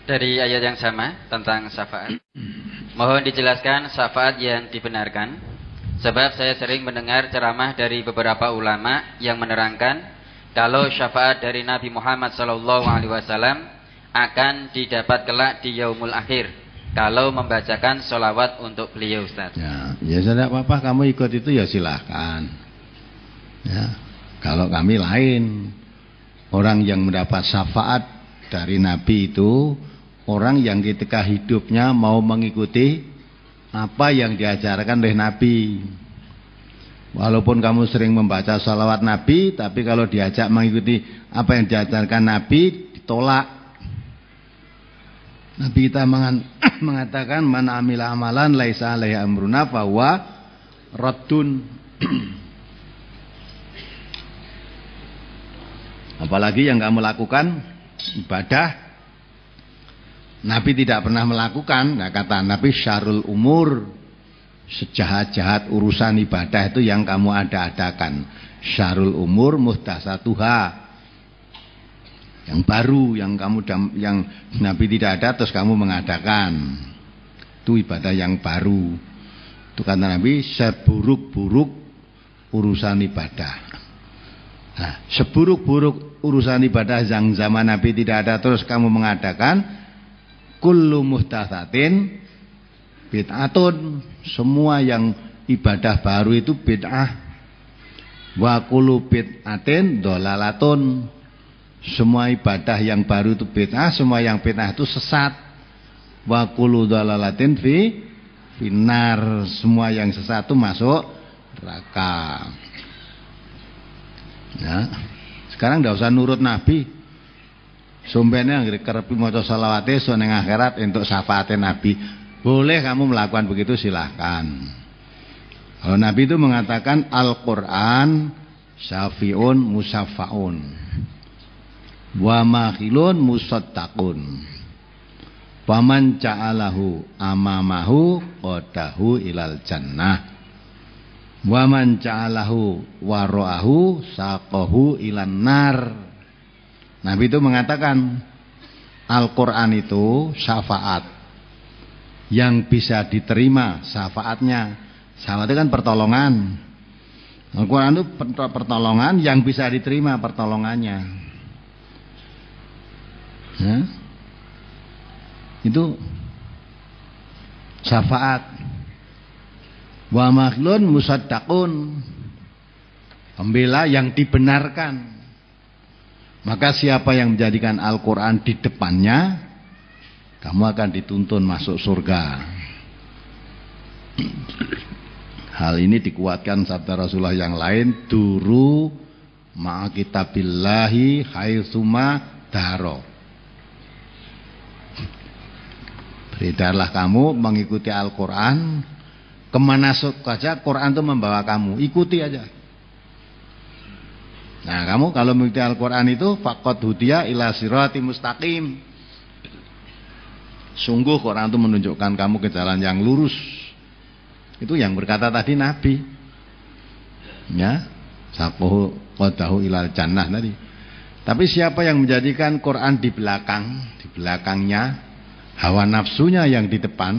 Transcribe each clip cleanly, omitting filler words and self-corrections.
Dari ayat yang sama tentang syafaat. Mohon dijelaskan syafaat yang dibenarkan. Sebab saya sering mendengar ceramah dari beberapa ulama yang menerangkan kalau syafaat dari Nabi Muhammad SAW akan didapat kelak di yaumul akhir kalau membacakan sholawat untuk beliau, Ustaz. Ya tidak apa-apa, kamu ikut itu ya silahkan. Ya, kalau kami lain, orang yang mendapat syafaat dari Nabi itu orang yang ketika hidupnya mau mengikuti apa yang diajarkan oleh Nabi. Walaupun kamu sering membaca sholawat Nabi, tapi kalau diajak mengikuti apa yang diajarkan Nabi, ditolak. Nabi kita mengatakan man amila amalan laisa alaihi amruna fahuwa raddun. Apalagi yang kamu lakukan ibadah Nabi tidak pernah melakukan. Nah, kata Nabi syarul umur, sejahat-jahat urusan ibadah itu yang kamu ada-adakan. Syarul umur muhdatsatuha, yang baru, yang Nabi tidak ada terus kamu mengadakan, itu ibadah yang baru. Itu kata Nabi seburuk-buruk urusan ibadah. Nah, seburuk-buruk urusan ibadah yang zaman Nabi tidak ada terus kamu mengadakan, kullu muhdatsatin bid'atun, semua yang ibadah baru itu bid'ah. Wa kullu bid'atin dhalalatun, semua ibadah yang baru itu bid'ah, semua yang bid'ah itu sesat. Wa kullu dhalalatin finnar, semua yang sesat itu masuk neraka. Ya. Sekarang enggak usah nurut Nabi. Sumpene anggere kerepi maca selawate so ning akhirat entuk syafaate Nabi. Boleh kamu melakukan begitu, silahkan. Kalau Nabi itu mengatakan Al-Qur'an syafi'un musaffaun wa makhilun musaddaqun. Faman ja'alahu amamahu qadahu ilal jannah. Wa man ja'alahu wara'ahu saqahu ilan nar. Nabi itu mengatakan Al-Quran itu syafaat yang bisa diterima syafaatnya. Syafaat itu kan pertolongan. Al-Quran itu pertolongan yang bisa diterima pertolongannya. Ya? Itu syafaat. Wa makhlun musaddaqun, pembela yang dibenarkan. Maka siapa yang menjadikan Al-Quran di depannya, kamu akan dituntun masuk surga. Hal ini dikuatkan sabda Rasulullah yang lain, duru ma'a kitabillahi haitsuma daro. Beredarlah kamu mengikuti Al-Quran, kemana saja Quran itu membawa kamu, ikuti aja. Nah, kamu kalau mengikuti Al-Quran itu faqad hudiya ila sirati mustaqim. Sungguh Quran itu menunjukkan kamu ke jalan yang lurus. Itu yang berkata tadi Nabi. Ya, saqahu qadahu ilal jannah tadi. Tapi siapa yang menjadikan Quran di belakangnya, hawa nafsunya yang di depan,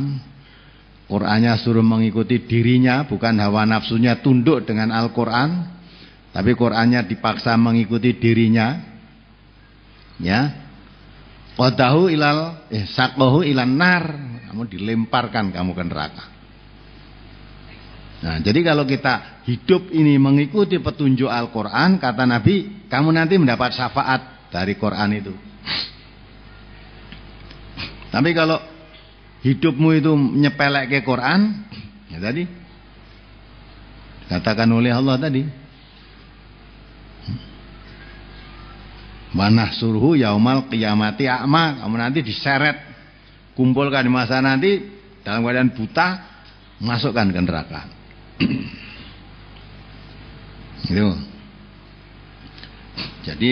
Qurannya suruh mengikuti dirinya, bukan hawa nafsunya tunduk dengan Al-Quran. Tapi Qurannya dipaksa mengikuti dirinya, ya, qadahu ilal saqahu ilan nar, kamu dilemparkan kamu ke neraka. Nah, jadi kalau kita hidup ini mengikuti petunjuk Al-Quran, kata Nabi, kamu nanti mendapat syafaat dari Quran itu. Tapi kalau hidupmu itu nyepelek ke Quran, ya tadi katakan oleh Allah tadi, manah suruhu yaumal qiyamati a'ma, kamu nanti diseret, kumpulkan di masa nanti dalam keadaan buta, masukkan ke neraka. Itu. Jadi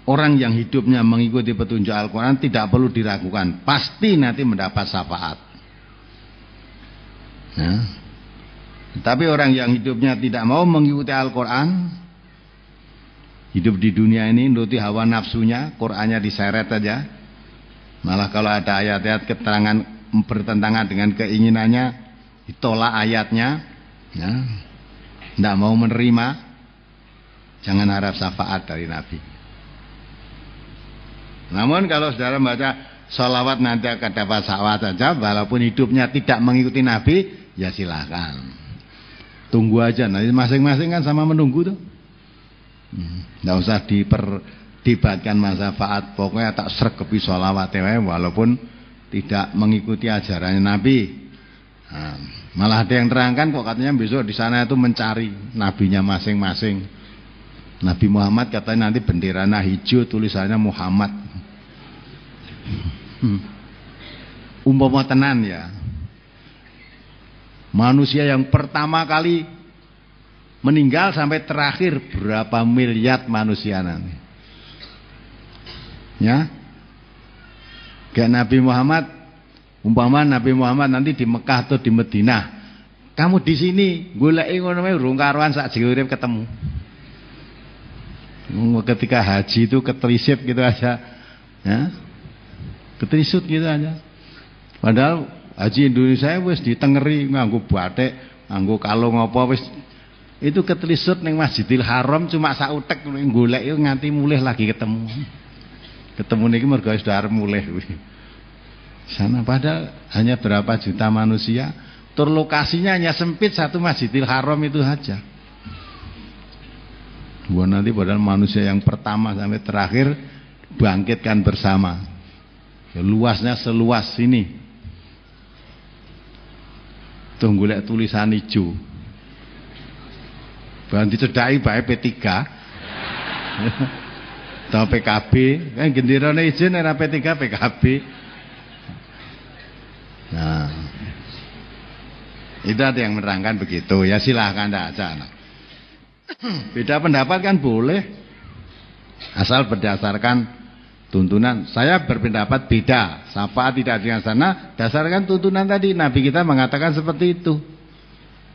orang yang hidupnya mengikuti petunjuk Al-Quran tidak perlu diragukan, pasti nanti mendapat syafaat. Ya. Tapi orang yang hidupnya tidak mau mengikuti Al-Quran, hidup di dunia ini nuruti hawa nafsunya, Qur'annya diseret saja, Malah kalau ada ayat-ayat keterangan bertentangan dengan keinginannya, ditolak ayatnya, ya, tidak mau menerima, jangan harap syafaat dari Nabi. Namun kalau saudara baca sholawat nanti akan dapat syafaat saja, walaupun hidupnya tidak mengikuti Nabi, ya silahkan. Tunggu aja, nanti masing-masing kan sama menunggu tuh. Tidak usah diperdebatkan syafaat, pokoknya tak sregepi sholawat walaupun tidak mengikuti ajarannya Nabi. Nah, malah ada yang terangkan kok katanya besok di sana itu mencari nabinya masing-masing. Nabi Muhammad katanya nanti benderanya hijau, tulisannya Muhammad. Umpama tenan ya, manusia yang pertama kali meninggal sampai terakhir berapa miliar manusia nanti, ya. Kayak Nabi Muhammad, umpama Nabi Muhammad nanti di Mekah atau di Madinah, kamu di sini goleki ngono wae urung karuan sak urip ketemu. Ketika haji itu ketelisip gitu aja, ya, ketelisut gitu aja. Padahal haji Indonesia wis ditengeri nganggo batik, nganggo kalung apa wis itu ketelisut ning Masjidil Haram cuma sak utek golek nganti mulih lagi ketemu. Ketemu niki mergo sudah arep mulih kuwi. Sana padahal hanya berapa juta manusia, tur lokasinya hanya sempit satu Masjidil Haram itu saja. Gua nanti padahal manusia yang pertama sampai terakhir bangkitkan bersama. Ya, luasnya seluas ini. Tunggu lihat tulisan hijau. Bahan dicedai bae P3. Atau PKB, kan genderane izin era P3 PKB. Nah, itu ada yang menerangkan begitu. Ya silahkan aja. Beda pendapat kan boleh, asal berdasarkan tuntunan. Saya berpendapat beda. Syafaat tidak dengan sana, dasarkan tuntunan tadi. Nabi kita mengatakan seperti itu.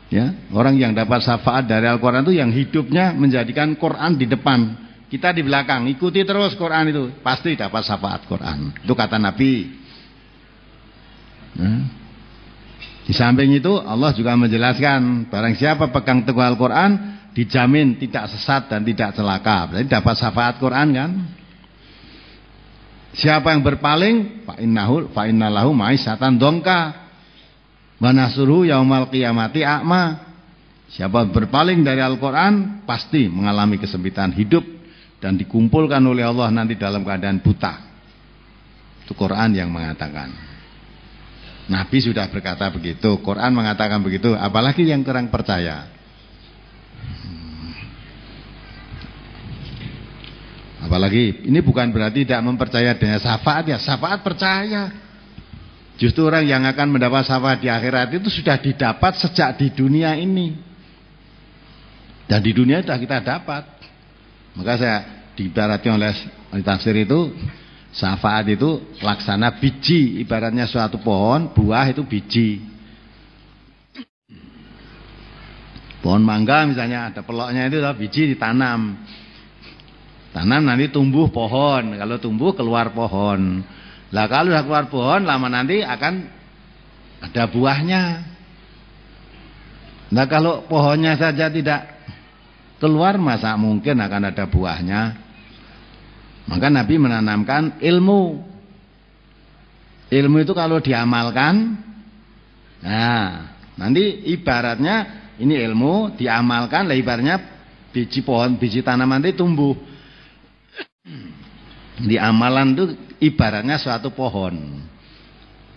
Ya, orang yang dapat syafaat dari Al-Quran itu yang hidupnya menjadikan Quran di depan, kita di belakang, ikuti terus Quran itu, pasti dapat syafaat Quran. Itu kata Nabi. Nah, di samping itu Allah juga menjelaskan, barang siapa pegang teguh Al-Quran dijamin tidak sesat dan tidak celaka. Berarti dapat syafaat Quran kan? Siapa yang berpaling, fa innalahu ma'isyatan dongka wa nahsyuruhu yaumal qiyamati a'ma. Siapa berpaling dari Al-Quran pasti mengalami kesempitan hidup dan dikumpulkan oleh Allah nanti dalam keadaan buta. Itu Quran yang mengatakan. Nabi sudah berkata begitu, Quran mengatakan begitu, apalagi yang kurang percaya. Apalagi ini bukan berarti tidak mempercaya dengan syafaat, ya syafaat percaya. Justru orang yang akan mendapat syafaat di akhirat itu sudah didapat sejak di dunia ini. Dan di dunia sudah kita dapat. Maka saya diibaratkan oleh tafsir itu, syafaat itu laksana biji, ibaratnya suatu pohon, buah itu biji. Pohon mangga misalnya ada peloknya itu biji ditanam. Tanam nanti tumbuh pohon, kalau tumbuh keluar pohon. Lah kalau sudah keluar pohon, lama nanti akan ada buahnya. Nah kalau pohonnya saja tidak keluar, masa mungkin akan ada buahnya? Maka Nabi menanamkan ilmu. Ilmu itu kalau diamalkan, nah nanti ibaratnya ini ilmu diamalkan, lah ibaratnya biji pohon, biji tanaman itu tumbuh. Di amalan itu ibaratnya suatu pohon.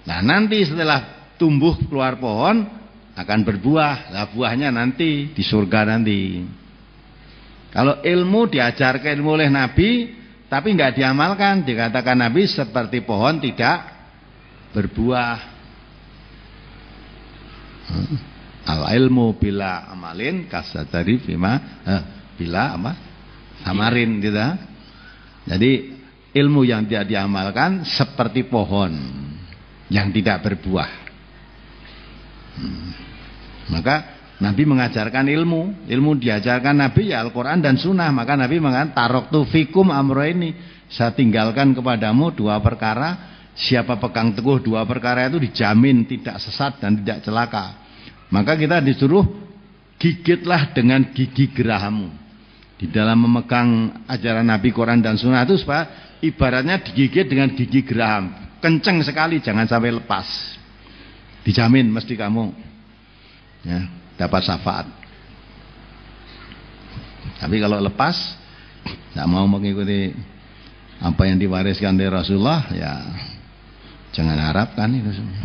Nah nanti setelah tumbuh keluar pohon akan berbuah. Nah buahnya nanti di surga nanti. Kalau ilmu diajarkan ilmu oleh Nabi tapi nggak diamalkan, dikatakan Nabi seperti pohon tidak berbuah. Al ilmu bila amalin kasatari bima bila apa samarin gitu. Jadi ilmu yang tidak diamalkan seperti pohon yang tidak berbuah. Maka Nabi mengajarkan ilmu. Ilmu diajarkan Nabi ya Al-Quran dan Sunnah. Maka Nabi mengatakan taroktu fikum amroini, saya tinggalkan kepadamu dua perkara Siapa pegang teguh dua perkara itu dijamin tidak sesat dan tidak celaka. Maka kita disuruh gigitlah dengan gigi gerahammu. Di dalam memegang ajaran Nabi, Quran dan Sunnah itu ibaratnya digigit dengan gigi geraham. Kenceng sekali, jangan sampai lepas. Dijamin mesti kamu ya, dapat syafaat. Tapi kalau lepas, tidak mau mengikuti apa yang diwariskan dari Rasulullah, ya jangan harapkan itu semua.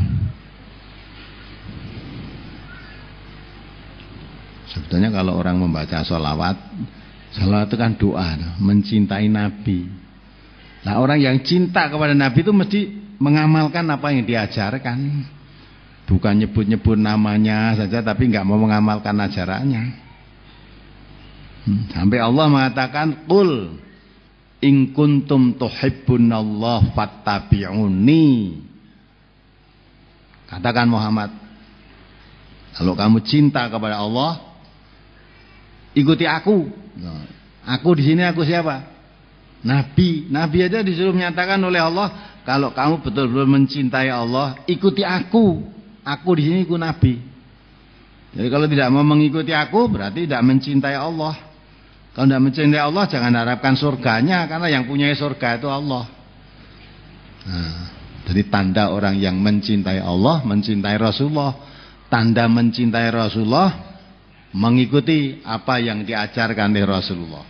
Sebetulnya kalau orang membaca sholawat itu kan doa, mencintai Nabi. Nah, orang yang cinta kepada Nabi itu mesti mengamalkan apa yang diajarkan, bukan nyebut-nyebut namanya saja tapi nggak mau mengamalkan ajarannya. Sampai Allah mengatakan, qul in kuntum tuhibbunallah fattabi'uni. Katakan Muhammad, kalau kamu cinta kepada Allah, ikuti aku. Aku di sini aku siapa? Nabi. Nabi aja disuruh menyatakan oleh Allah, kalau kamu betul-betul mencintai Allah, ikuti aku. Aku di sini aku Nabi. Jadi kalau tidak mau mengikuti aku, berarti tidak mencintai Allah. Kalau tidak mencintai Allah, jangan harapkan surganya, karena yang punya surga itu Allah. Nah, jadi tanda orang yang mencintai Allah, mencintai Rasulullah. Tanda mencintai Rasulullah, mengikuti apa yang diajarkan oleh Rasulullah.